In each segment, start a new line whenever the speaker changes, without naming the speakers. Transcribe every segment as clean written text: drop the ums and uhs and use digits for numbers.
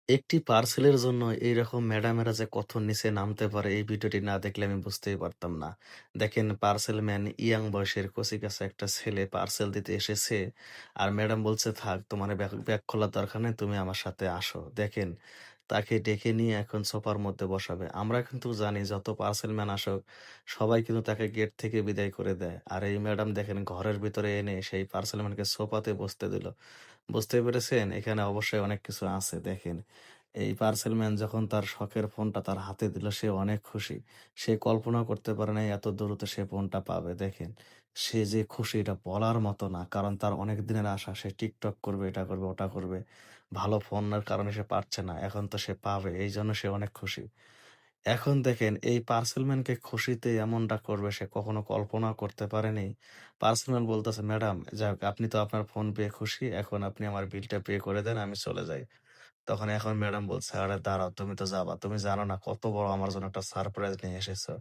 একটি পার্সেলের জন্য এইরকম ম্যাডামেরা যে কত নিচে নামতে পারে এই ভিডিওটি না দেখলে আমি বুঝতেই পারতাম না। দেখেন পার্সেল ম্যান ইয়াং বয়সের কচিকাঁচা একটা ছেলে পার্সেল দিতে এসেছে। আর ম্যাডাম বলছে, "থাক তোমার ব্যাগ খোলার দরকার নেই, তুমি আমার সাথে আসো।" দেখেন তাকে ডেকে নিয়ে এখন সোফার মধ্যে বসাবে। আমরা কিন্তু জানি যত পার্সেল ম্যান আসুক সবাই কিন্তু তাকে গেট থেকে বিদায় করে দেয়। আর এই ম্যাডাম দেখেন ঘরের ভিতরে এনে সেই পার্সেল ম্যানকে সোফাতে বসতে দিল। বুঝতে পেরেছেন? এখানে অবশ্যই অনেক কিছু আছে দেখেন। এই পার্সেল ম্যান যখন তার শখের ফোনটা তার হাতে দিল সে অনেক খুশি। সে কল্পনাও করতে পারে নাই এত দ্রুত সে ফোনটা পাবে দেখেন। সে যে খুশি এটা বলার মতো না। কারণ তার অনেক দিনের আশা সে টিকটক করবে, এটা করবে, ওটা করবে। ভালো ফোনের কারণে সে পারছে না। এখন তো সে পাবে। এইজন্য সে অনেক খুশি। এখন দেখেন এই পার্সেলম্যানকে খুশিতে এমনটা করবে সে কখনো কল্পনাও করতে পারেনি। পার্সেলম্যান বলতেছে, "ম্যাডাম যাক আপনি তো আপনার ফোন পেয়ে খুশি। এখন আপনি আমার বিলটা পে করে দেন, আমি চলে যাই।" তখন এখন ম্যাডাম বলছে, "আরে দাঁড়াও তুমি তো যাবা। তুমি জানো না কত বড় আমার জন্য একটা সারপ্রাইজ নিয়ে এসেছো।"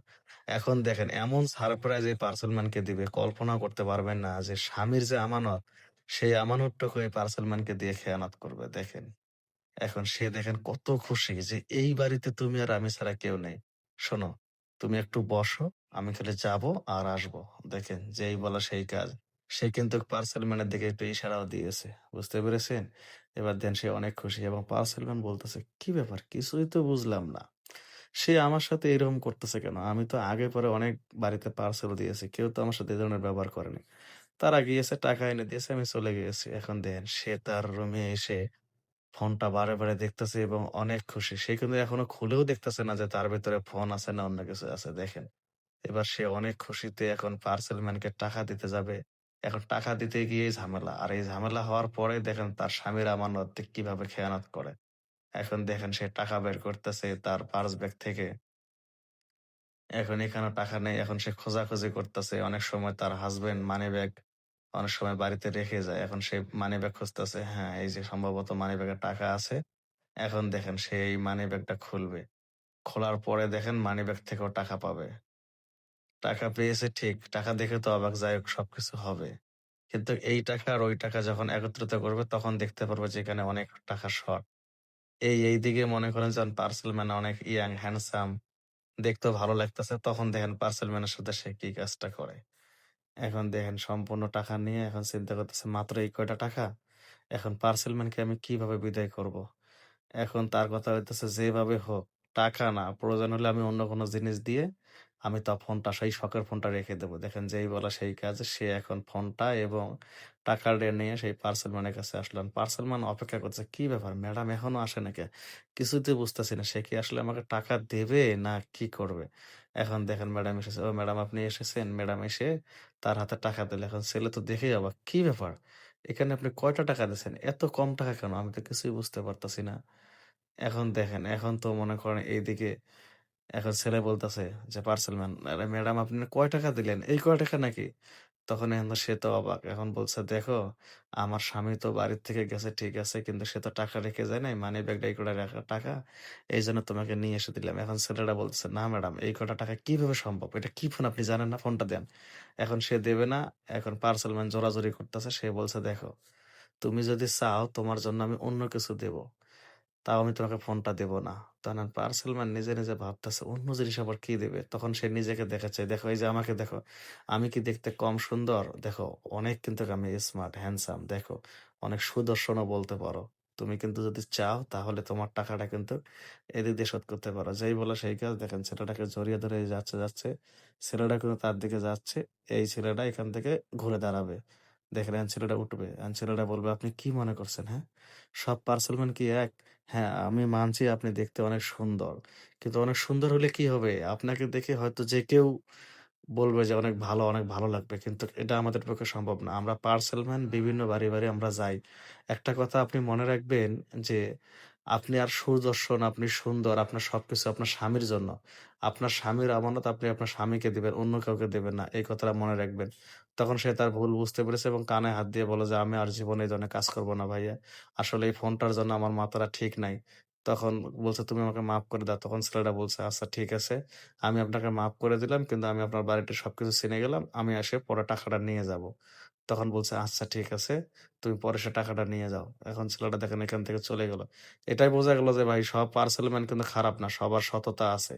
এখন দেখেন এমন সারপ্রাইজ এই পার্সেলম্যানকে দিবে কল্পনাও করতে পারবেন না যে স্বামীর যে আমানত, সেই আমানতটুকু এই পার্সেলম্যানকে দিয়ে খেয়ানত করবে দেখেন। এখন সে দেখেন কত খুশি যে এই বাড়িতে তুমি আর আমি ছাড়া কেউ নেই। শোনো, তুমি একটু বসো, আমি খালি যাবো আর আসবো। দেখেন যেই বলা সেই কাজ। সে কিন্তু পার্সেল ম্যানের দিকে একটু ইশারাও দিয়েছে। বুঝতে পেরেছেন? এবার দেন সে অনেক খুশি এবং পার্সেল ম্যান বলতেছে, "কি ব্যাপার? কিছুই তো বুঝলাম না। সে আমার সাথে এরকম করতেছে কেন? আমি তো আগে পরে অনেক বাড়িতে পার্সেল দিয়েছি। কেউ তো আমার সাথে এ ধরনের ব্যবহার করেনি।" তারা গিয়েছে, টাকা এনে দিয়েছে, আমি চলে গিয়েছি। এখন দেখেন সে তার রুমে এসে ফোনটা বারে, বারে দেখতেছে এবং অনেক খুশি। সে কিন্তু এখনো খুলেও দেখতেছে না যে তার ভেতরে ফোন আছে না অন্য কিছু আছে দেখেন। এবার সে অনেক খুশিতে এখন পার্সেল ম্যানকে টাকা দিতে যাবে। এখন টাকা দিতে গিয়েই ঝামেলা। আর এই ঝামেলা হওয়ার পরে দেখেন তার স্বামীর আমানত কিভাবে খেয়ানত করে। এখন দেখেন সে টাকা বের করতেছে তার পার্স ব্যাগ থেকে। এখন এখানেও টাকা নেই। এখন সে খোঁজাখুঁজি করতেছে। অনেক সময় তার হাসব্যান্ড মানিব্যাগ অনেক সময় বাড়িতে রেখে যায়। এখন সে মানিব্যাগ খুঁজতেছে। হ্যাঁ, এই যে সম্ভবত মানিব্যাগে টাকা আছে। এখন দেখেন সে এই মানিব্যাগটা খুলবে। খোলার পরে দেখেন মানিব্যাগ থেকেও টাকা পাবে। টাকা পেয়েছে ঠিক, টাকা দেখে তো অবাক, যাই হোক সবকিছু হবে। কিন্তু এই টাকা আর ওই টাকা যখন একত্রিত করবে তখন দেখতে পারবে যে এখানে অনেক টাকা শর্ট। এইদিকে মনে করেন যখন পার্সেল ম্যান অনেক ইয়াং, হ্যান্ডসাম, দেখতেও ভালো লাগতেছে তখন দেখেন পার্সেল ম্যানের সাথে সে কি কাজটা করে। এখন দেখেন সম্পূর্ণ টাকা নিয়ে এখন চিন্তা করতেছে মাত্র এই কয়টা টাকা। এখন পার্সেল ম্যানকে আমি কিভাবে বিদায় করব? এখন তার কথা হইতেছে যেভাবে হোক, টাকা না, প্রয়োজন হলে আমি অন্য কোনো জিনিস দিয়ে আমি তার ফোনটা সেই শখের ফোনটা রেখে দেব। দেখেন যেই বলা সেই কাজ। সে এখন ফোনটা এবং টাকাটা নিয়ে সেই পার্সেল ম্যানের কাছে আসলেন। পার্সেল ম্যান অপেক্ষা করছে। "কি ব্যাপার? ম্যাডাম এখনো আসে নাই কে? কিছুতেই বুঝতেছি না। সে কি আসলে আমাকে টাকা দেবে না কি করবে?" এখন দেখেন ম্যাডাম এসেছে। "ও ম্যাডাম আপনি এসেছেন?" ম্যাডাম এসে তার হাতে টাকা দিল। এখন ছেলে তো দেখেই অবাক। "কি ব্যাপার? এখানে আপনি কয়টা টাকা দিছেন? এত কম টাকা কেন? আমি তো কিছুই বুঝতে পারতেছি না।" এখন দেখেন, এখন তো মনে করেন এইদিকে এখন ছেলে বলতেছে যে পার্সেল ম্যান, "আরে ম্যাডাম আপনি কয় টাকা দিলেন? এই কয় টাকা নাকি?" তখন এখন সে তো অবাক। এখন বলছে, "দেখো আমার স্বামী তো বাড়ির থেকে গেছে ঠিক আছে, কিন্তু সে তো টাকা রেখে যায় নাই। মানি ব্যাগটা এই কটা রাখা টাকা। এইজন্য তোমাকে নিয়ে এসে দিলাম।" এখন ছেলেটা বলতেছে, "না ম্যাডাম এই কটা টাকা কিভাবে সম্ভব? এটা কি ফোন আপনি জানেন না? ফোনটা দেন।" এখন সে দেবে না। এখন পার্সেল ম্যান জোরাজুরি করতেছে। সে বলছে, "দেখো তুমি যদি চাও তোমার জন্য আমি অন্য কিছু দেব। তাও আমি তোমাকে ফোনটা দেব না।" তখন পার্সেল ম্যান নিজে, নিজে ভাবতেছে অন্য জিনিস আবার কি দিবে? তখন সে নিজেকে দেখাচ্ছে, "দেখো এই যে আমাকে দেখো। আমি কি দেখতে কম সুন্দর? দেখো অনেক কিন্তু আমি স্মার্ট, হ্যান্ডসাম। দেখো অনেক সুদর্শনও বলতে পারো। তুমি কিন্তু যদি চাও তাহলে তোমার টাকাটা কিন্তু এদিক দিয়ে শোধ করতে পারো।" যেই বলা সেই কাজ। দেখেন ছেলেটাকে জড়িয়ে ধরে যাচ্ছে। ছেলেটা কিন্তু তার দিকে যাচ্ছে। এই ছেলেটা এখান থেকে ঘুরে দাঁড়াবে। দেখেন এখন ছেলেটা উঠবে। এখন ছেলেটা বলবে, "আপনি কি মনে করছেন, হ্যাঁ? সব পার্সেল ম্যান কি এক? হ্যাঁ, আমি মানছি আপনি দেখতে অনেক সুন্দর। কিন্তু অনেক সুন্দর হলে কি হবে? আপনাকে দেখে হয়তো যে কেউ বলবে যে অনেক ভালো লাগবে। কিন্তু এটা আমাদের পক্ষে সম্ভব না। আমরা পার্সেল ম্যান বিভিন্ন বাড়ি আমরা যাই। একটা কথা আপনি মনে রাখবেন যে আপনি আর সুদর্শন, আপনি সুন্দর, আপনার সবকিছু আপনার স্বামীর জন্য। আপনার স্বামীর আমানত আপনি আপনার স্বামীকে দিবেন, অন্য কাউকে দিবেন না। এই কথাটা মনে রাখবেন।" তখন সে তার ভুল বুঝতে পেরেছে এবং কানে হাত দিয়ে বলে যে, "আমি আর জীবনে এই ধরনের কাজ করব না ভাইয়া। আসলে এই ফোনটার জন্য আমার মাথাটা ঠিক নাই।" তখন বলছে, "তুমি আমাকে মাফ করে দাও।" তখন ছেলেটা বলছে, "আচ্ছা ঠিক আছে। আমি আপনাকে মাফ করে দিলাম। কিন্তু আমি আপনার বাড়িতে সবকিছু চিনে গেলাম। আমি এসে পরে টাকাটা নিয়ে যাবো।" তখন বলছে, "আচ্ছা ঠিক আছে। তুমি পরে সে টাকাটা নিয়ে যাও।" এখন ছেলেটা দেখেন এখান থেকে চলে গেল। এটাই বোঝা গেল যে ভাই সব পার্সেল ম্যান কিন্তু খারাপ না। সবার সততা আছে।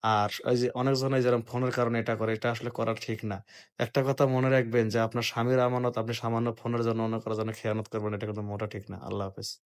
আর ওই যে অনেকজন এই যেরকম ফোনের কারণে এটা করে, এটা আসলে করা ঠিক না। একটা কথা মনে রাখবেন যে আপনার স্বামীর আমানত আপনি সামান্য ফোনের জন্য অন্য কারো জন্য খেয়ানত করবেন, এটা কিন্তু মোটেও ঠিক না। আল্লাহ হাফেজ।